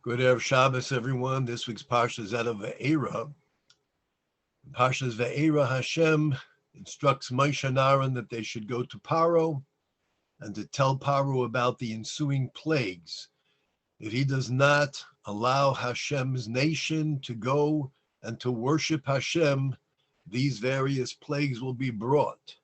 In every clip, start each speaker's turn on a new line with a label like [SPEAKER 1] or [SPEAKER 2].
[SPEAKER 1] Good Erev Shabbos, everyone. This week's Parsha is out of Va'eira. Parshas Va'eira, Hashem instructs Moshe and Aaron that they should go to Paro and to tell Paro about the ensuing plagues. If he does not allow Hashem's nation to go and to worship Hashem, these various plagues will be brought.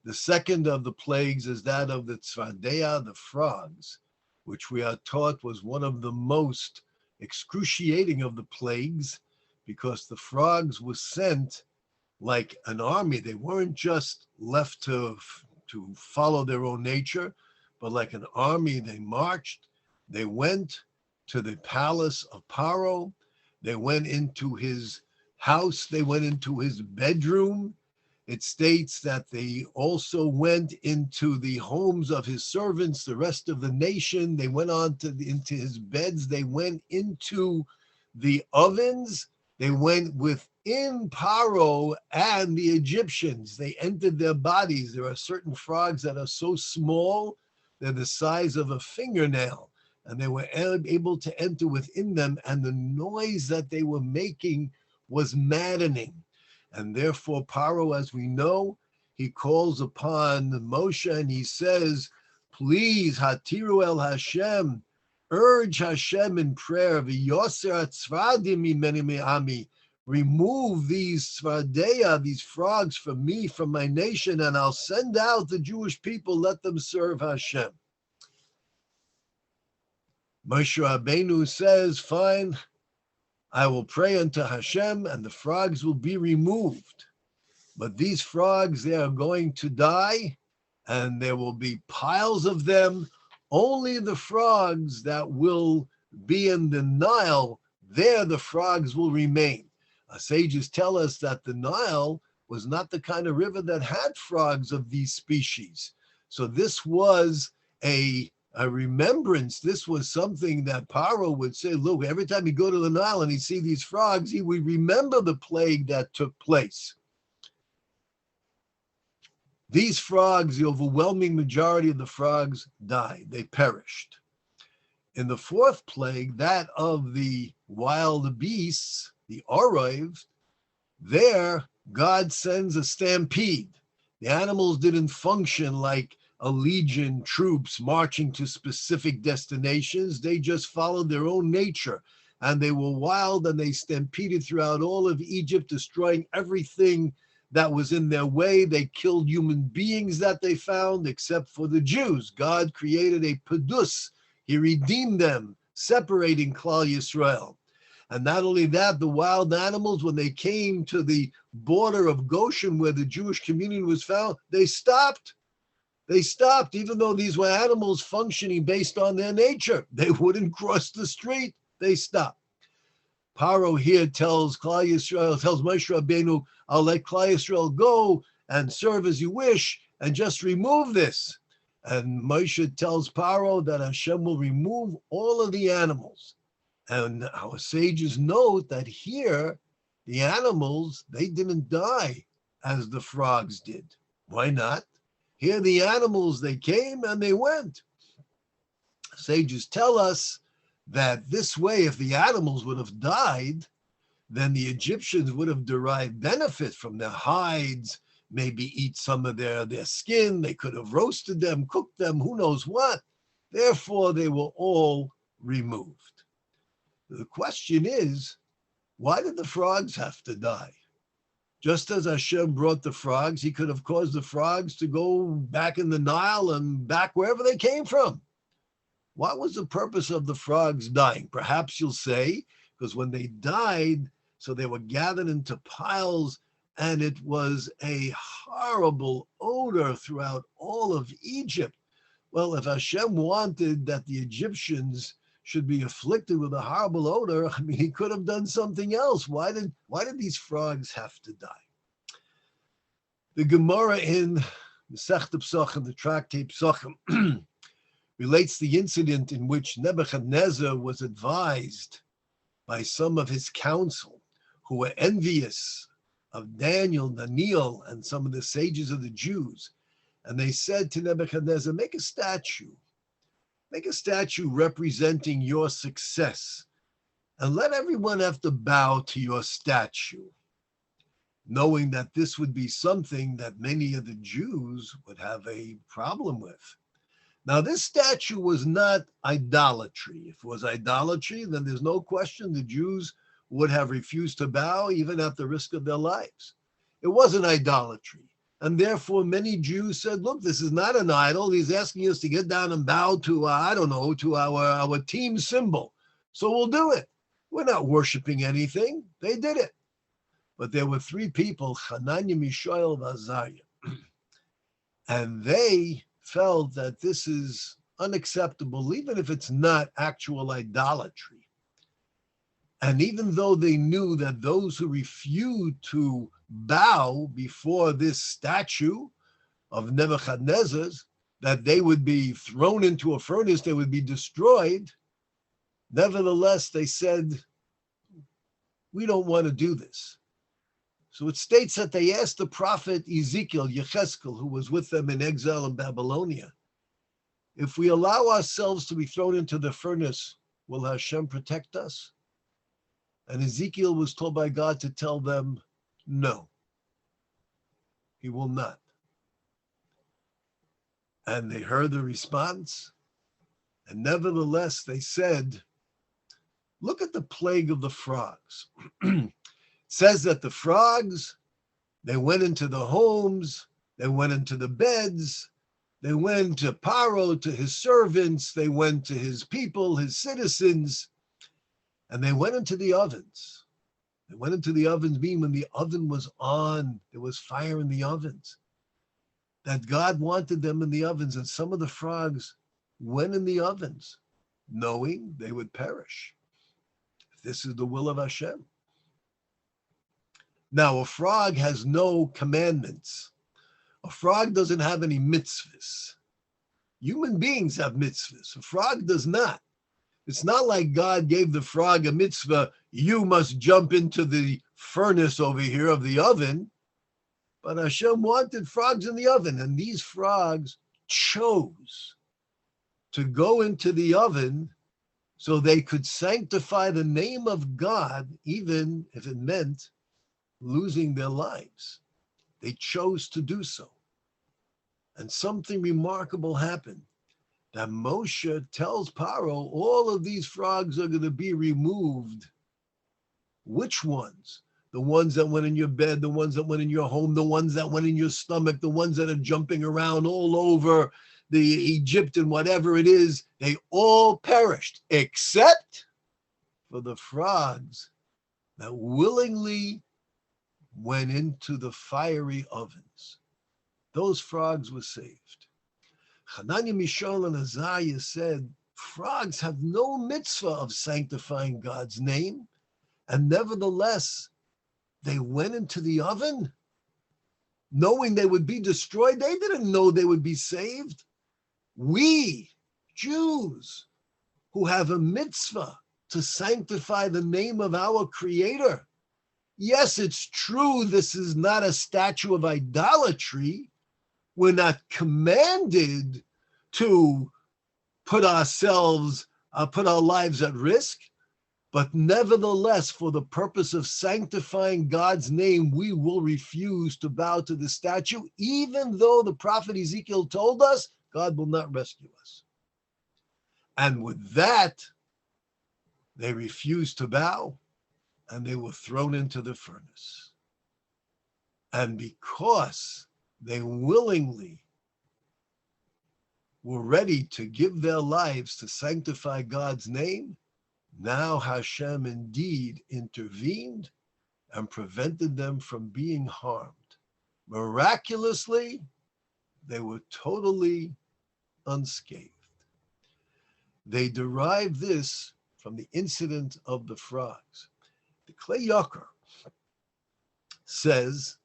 [SPEAKER 1] The second of the plagues is that of the tzvadea, the frogs, which we are taught was one of the most excruciating of the plagues, because the frogs were sent like an army. They weren't just left to follow their own nature, but like an army, they marched. They went to the palace of Paro. They went into his house. They went into his bedroom. It states that they also went into the homes of his servants, the rest of the nation. They went into his beds. They went into the ovens. They went within Paro and the Egyptians. They entered their bodies. There are certain frogs that are so small, they're the size of a fingernail, and they were able to enter within them, and the noise that they were making was maddening. And therefore, Paro, as we know, he calls upon Moshe and he says, please, Hatiru el Hashem, urge Hashem in prayer, v'yoser atzvadim mimeni me'ami, remove these tzvadeya, these frogs from me, from my nation, and I'll send out the Jewish people, let them serve Hashem. Moshe Rabbeinu says, fine, I will pray unto Hashem and the frogs will be removed. But these frogs, they are going to die and there will be piles of them. Only the frogs that will be in the Nile, there the frogs will remain. Our sages tell us that the Nile was not the kind of river that had frogs of these species. So this was a remembrance. This was something that Paro would say, look, every time you go to the Nile and he see these frogs, he would remember the plague that took place. These frogs, the overwhelming majority of the frogs died. They perished. In the fourth plague, that of the wild beasts, the Orov, there God sends a stampede. The animals didn't function like a legion, troops marching to specific destinations. They just followed their own nature, and they were wild, and they stampeded throughout all of Egypt, destroying everything that was in their way. They killed human beings that they found, except for the Jews. God created a pedus. He redeemed them, separating Klal Yisrael. And not only that, the wild animals, when they came to the border of Goshen, where the Jewish community was found, they stopped. They stopped, even though these were animals functioning based on their nature. They wouldn't cross the street. They stopped. Paro here tells Klal Yisrael, tells Moshe Rabbeinu, I'll let Klal Yisrael go and serve as you wish and just remove this. And Moshe tells Paro that Hashem will remove all of the animals. And our sages note that here, the animals, they didn't die as the frogs did. Why not? Here the animals, they came and they went. Sages tell us that this way, if the animals would have died, then the Egyptians would have derived benefit from their hides, maybe eat some of their skin. They could have roasted them, cooked them, who knows what. Therefore, they were all removed. The question is, why did the frogs have to die? Just as Hashem brought the frogs, he could have caused the frogs to go back in the Nile and back wherever they came from. What was the purpose of the frogs dying? Perhaps you'll say, because when they died, so they were gathered into piles, and it was a horrible odor throughout all of Egypt. Well, if Hashem wanted that the Egyptians should be afflicted with a horrible odor, I mean, he could have done something else. Why did these frogs have to die? The Gemara in Masechta Pesachim, the tractate Pesachim, relates the incident in which Nebuchadnezzar was advised by some of his council who were envious of Daniel, and some of the sages of the Jews. And they said to Nebuchadnezzar, make a statue Make a statue representing your success and let everyone have to bow to your statue, knowing that this would be something that many of the Jews would have a problem with. Now, this statue was not idolatry. If it was idolatry, then there's no question the Jews would have refused to bow even at the risk of their lives. It wasn't idolatry. And therefore, many Jews said, look, this is not an idol. He's asking us to get down and bow to, to our team symbol. So we'll do it. We're not worshiping anything. They did it. But there were three people, Hananiah, Mishael, and Azariah. And they felt that this is unacceptable, even if it's not actual idolatry. And even though they knew that those who refused to bow before this statue of Nebuchadnezzar, that they would be thrown into a furnace, they would be destroyed, nevertheless, they said, we don't want to do this. So it states that they asked the prophet Ezekiel, Yechezkel, who was with them in exile in Babylonia, if we allow ourselves to be thrown into the furnace, will Hashem protect us? And Ezekiel was told by God to tell them, no, he will not. And they heard the response, and nevertheless they said, look at the plague of the frogs. Says that the frogs, they went into the homes, they went into the beds, they went to Paro, to his servants, they went to his people, his citizens, and they went into the ovens. They went into the ovens, meaning when the oven was on, there was fire in the ovens. That God wanted them in the ovens, and some of the frogs went in the ovens, knowing they would perish. If this is the will of Hashem. Now, a frog has no commandments. A frog doesn't have any mitzvahs. Human beings have mitzvahs. A frog does not. It's not like God gave the frog a mitzvah, you must jump into the furnace over here of the oven. But Hashem wanted frogs in the oven, and these frogs chose to go into the oven so they could sanctify the name of God, even if it meant losing their lives. They chose to do so. And something remarkable happened, that Moshe tells Paro, all of these frogs are going to be removed. Which ones? The ones that went in your bed, the ones that went in your home, the ones that went in your stomach, the ones that are jumping around all over the Egypt and whatever it is, they all perished, except for the frogs that willingly went into the fiery ovens. Those frogs were saved. Hananiah, Mishael, and Azariah said, frogs have no mitzvah of sanctifying God's name, and nevertheless, they went into the oven, knowing they would be destroyed. They didn't know they would be saved. We, Jews, who have a mitzvah to sanctify the name of our Creator. Yes, it's true, this is not a statue of idolatry. We're not commanded to put our lives at risk, but nevertheless, for the purpose of sanctifying God's name, we will refuse to bow to the statue, even though the prophet Ezekiel told us God will not rescue us. And with that, they refused to bow, and they were thrown into the furnace. And because they willingly were ready to give their lives to sanctify God's name, now Hashem indeed intervened and prevented them from being harmed. Miraculously, they were totally unscathed. They derived this from the incident of the frogs. The Klei Yakar says,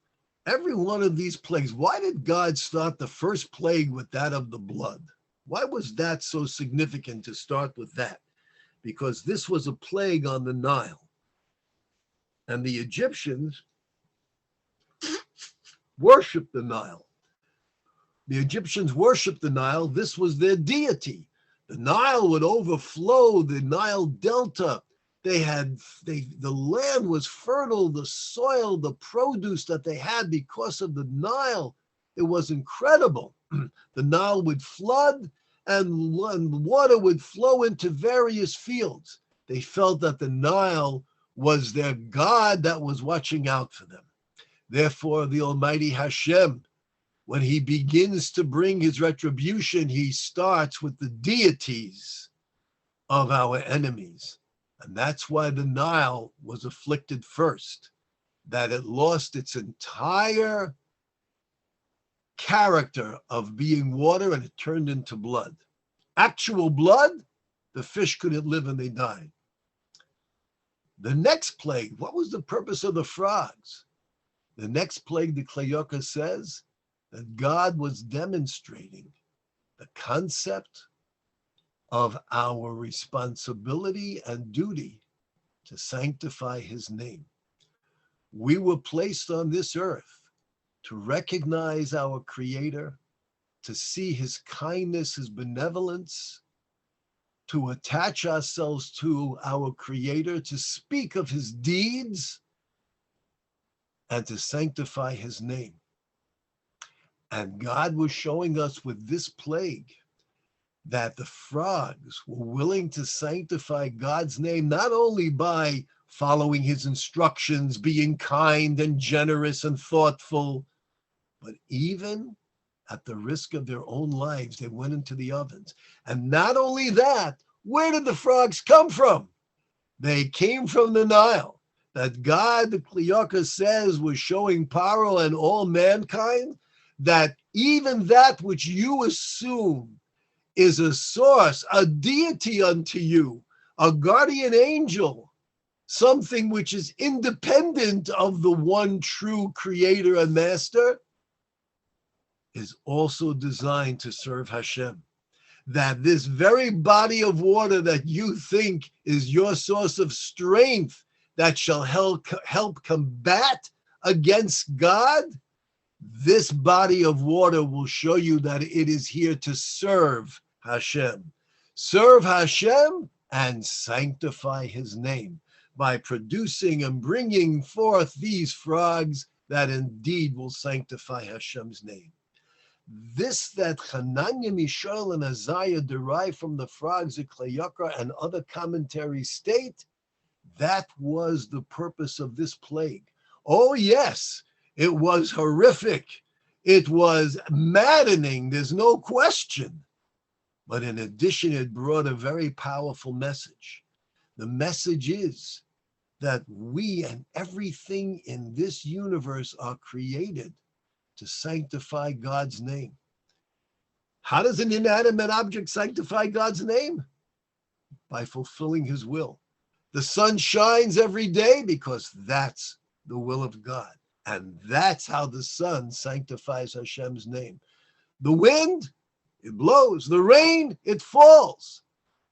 [SPEAKER 1] every one of these plagues, why did God start the first plague with that of the blood? Why was that so significant to start with that? Because this was a plague on the Nile. And the Egyptians worshiped the Nile. The Egyptians worshiped the Nile. This was their deity. The Nile would overflow, the Nile Delta. The land was fertile, the soil, the produce that they had because of the Nile, it was incredible. The Nile would flood and water would flow into various fields. They felt that the Nile was their God that was watching out for them. Therefore, the Almighty Hashem, when he begins to bring his retribution, he starts with the deities of our enemies. And that's why the Nile was afflicted first, that it lost its entire character of being water and it turned into blood. Actual blood, the fish couldn't live and they died. The next plague, what was the purpose of the frogs? The next plague, the Klayokah says, that God was demonstrating the concept of our responsibility and duty to sanctify his name. We were placed on this earth to recognize our Creator, to see his kindness, his benevolence, to attach ourselves to our Creator, to speak of his deeds, and to sanctify his name. And God was showing us with this plague that the frogs were willing to sanctify God's name, not only by following his instructions, being kind and generous and thoughtful, but even at the risk of their own lives, they went into the ovens. And not only that, where did the frogs come from? They came from the Nile. That God, the Klayokah says, was showing Paro and all mankind that even that which you assume is a source, a deity unto you, a guardian angel, something which is independent of the one true creator and master, is also designed to serve Hashem. That this very body of water that you think is your source of strength that shall help combat against God, this body of water will show you that it is here to serve Hashem. Serve Hashem and sanctify his name by producing and bringing forth these frogs that indeed will sanctify Hashem's name. This that Hananiah, Mishael, and Isaiah derive from the frogs of Klayokah and other commentaries state, that was the purpose of this plague. Oh yes, it was horrific. It was maddening. There's no question. But in addition, it brought a very powerful message. The message is that we and everything in this universe are created to sanctify God's name. How does an inanimate object sanctify God's name? By fulfilling his will. The sun shines every day because that's the will of God. And that's how the sun sanctifies Hashem's name. The wind, it blows. The rain, it falls.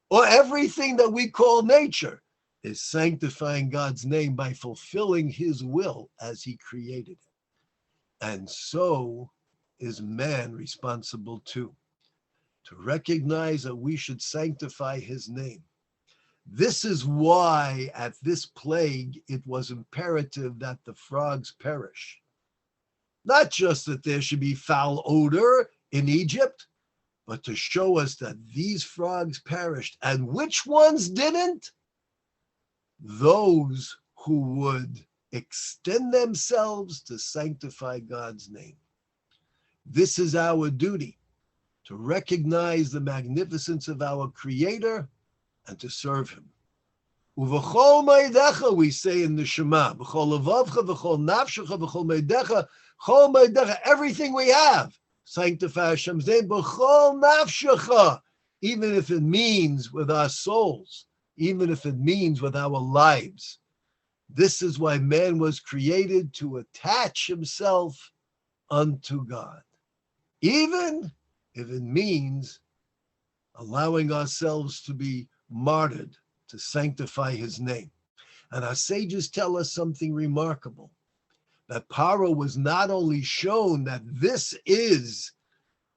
[SPEAKER 1] Or everything that we call nature is sanctifying God's name by fulfilling his will as he created it. And so is man responsible too, to recognize that we should sanctify his name. This is why at this plague, it was imperative that the frogs perish. Not just that there should be foul odor in Egypt, but to show us that these frogs perished. And which ones didn't? Those who would extend themselves to sanctify God's name. This is our duty, to recognize the magnificence of our Creator and to serve him. Uv'chol meidecha, we say in the Shema, v'chol levavcha, v'chol nafshecha, v'chol meidecha, chol meidecha, everything we have, sanctify Hashem's name, v'chol nafshecha, even if it means with our souls, even if it means with our lives. This is why man was created, to attach himself unto God, even if it means allowing ourselves to be martyred to sanctify his name. And our sages tell us something remarkable, that Paro was not only shown that this is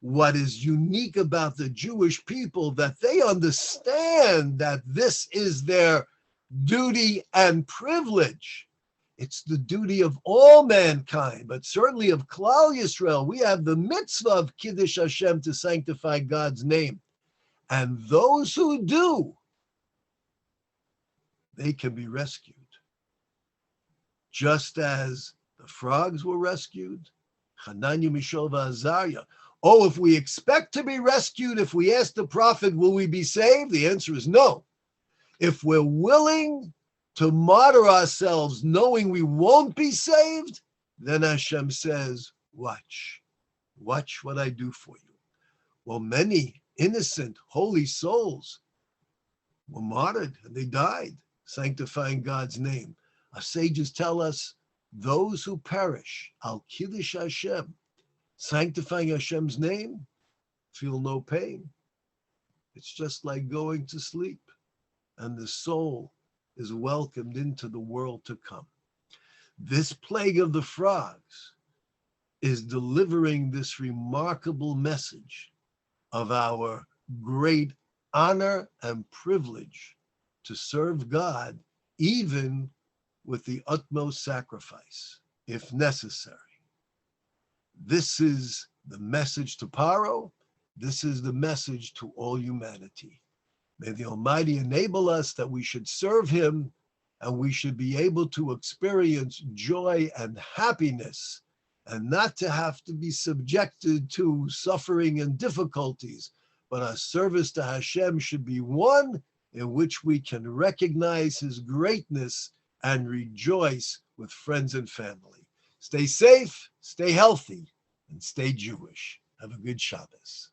[SPEAKER 1] what is unique about the Jewish people, that they understand that this is their duty and privilege. It's the duty of all mankind, but certainly of Klal Yisrael. We have the mitzvah of Kiddush Hashem, to sanctify God's name. And those who do, they can be rescued. Just as the frogs were rescued, Hananya, Mishael, Azariah. Oh, if we expect to be rescued, if we ask the prophet, will we be saved? The answer is no. If we're willing to martyr ourselves knowing we won't be saved, then Hashem says, watch what I do for you. Well, many innocent, holy souls were martyred and they died, sanctifying God's name. Our sages tell us those who perish, al kiddush Hashem, sanctifying Hashem's name, feel no pain. It's just like going to sleep, and the soul is welcomed into the world to come. This plague of the frogs is delivering this remarkable message of our great honor and privilege to serve God, even with the utmost sacrifice, if necessary. This is the message to Paro. This is the message to all humanity. May the Almighty enable us that we should serve Him, and we should be able to experience joy and happiness, and not to have to be subjected to suffering and difficulties. But our service to Hashem should be one in which we can recognize His greatness and rejoice with friends and family. Stay safe, stay healthy, and stay Jewish. Have a good Shabbos.